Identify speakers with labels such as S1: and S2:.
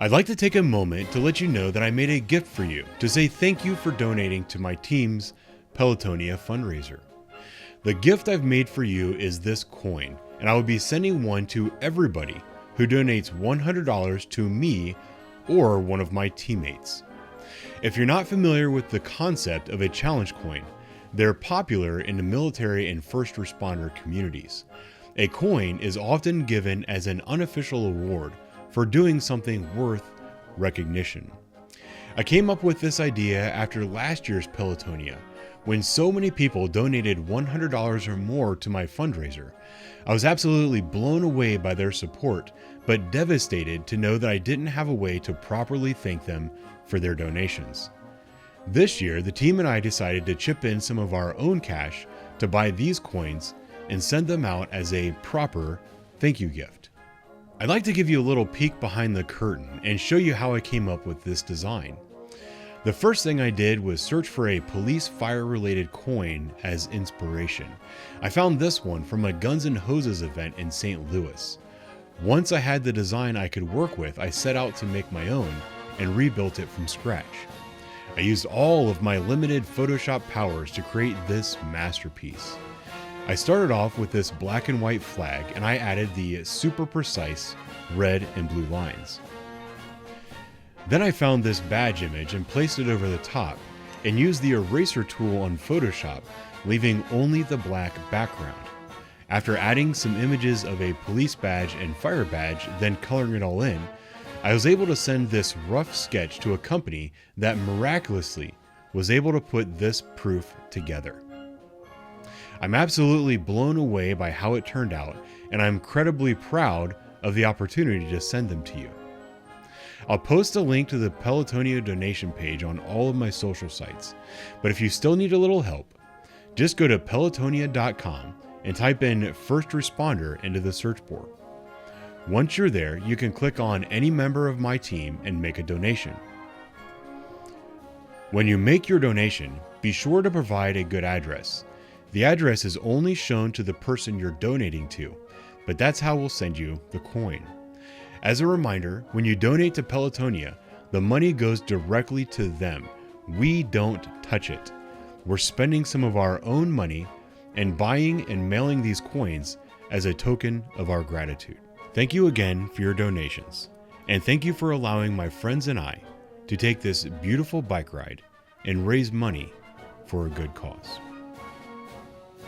S1: I'd like to take a moment to let you know that I made a gift for you to say thank you for donating to my team's Pelotonia fundraiser. The gift I've made for you is this coin, and I will be sending one to everybody who donates $100 to me or one of my teammates. If you're not familiar with the concept of a challenge coin, they're popular in the military and first responder communities. A coin is often given as an unofficial award for doing something worth recognition. I came up with this idea after last year's Pelotonia, when so many people donated $100 or more to my fundraiser. I was absolutely blown away by their support, but devastated to know that I didn't have a way to properly thank them for their donations. This year, the team and I decided to chip in some of our own cash to buy these coins and send them out as a proper thank you gift. I'd like to give you a little peek behind the curtain and show you how I came up with this design. The first thing I did was search for a police fire related coin as inspiration. I found this one from a Guns N' Hoses event in St. Louis. Once I had the design I could work with, I set out to make my own and rebuilt it from scratch. I used all of my limited Photoshop powers to create this masterpiece. I started off with this black and white flag, and I added the super precise red and blue lines. Then I found this badge image and placed it over the top and used the eraser tool on Photoshop, leaving only the black background. After adding some images of a police badge and fire badge, then coloring it all in, I was able to send this rough sketch to a company that miraculously was able to put this proof together. I'm absolutely blown away by how it turned out, and I'm incredibly proud of the opportunity to send them to you. I'll post a link to the Pelotonia donation page on all of my social sites, but if you still need a little help, just go to pelotonia.com and type in first responder into the search board. Once you're there, you can click on any member of my team and make a donation. When you make your donation, be sure to provide a good address. The address is only shown to the person you're donating to, but that's how we'll send you the coin. As a reminder, when you donate to Pelotonia, the money goes directly to them. We don't touch it. We're spending some of our own money and buying and mailing these coins as a token of our gratitude. Thank you again for your donations, and thank you for allowing my friends and I to take this beautiful bike ride and raise money for a good cause.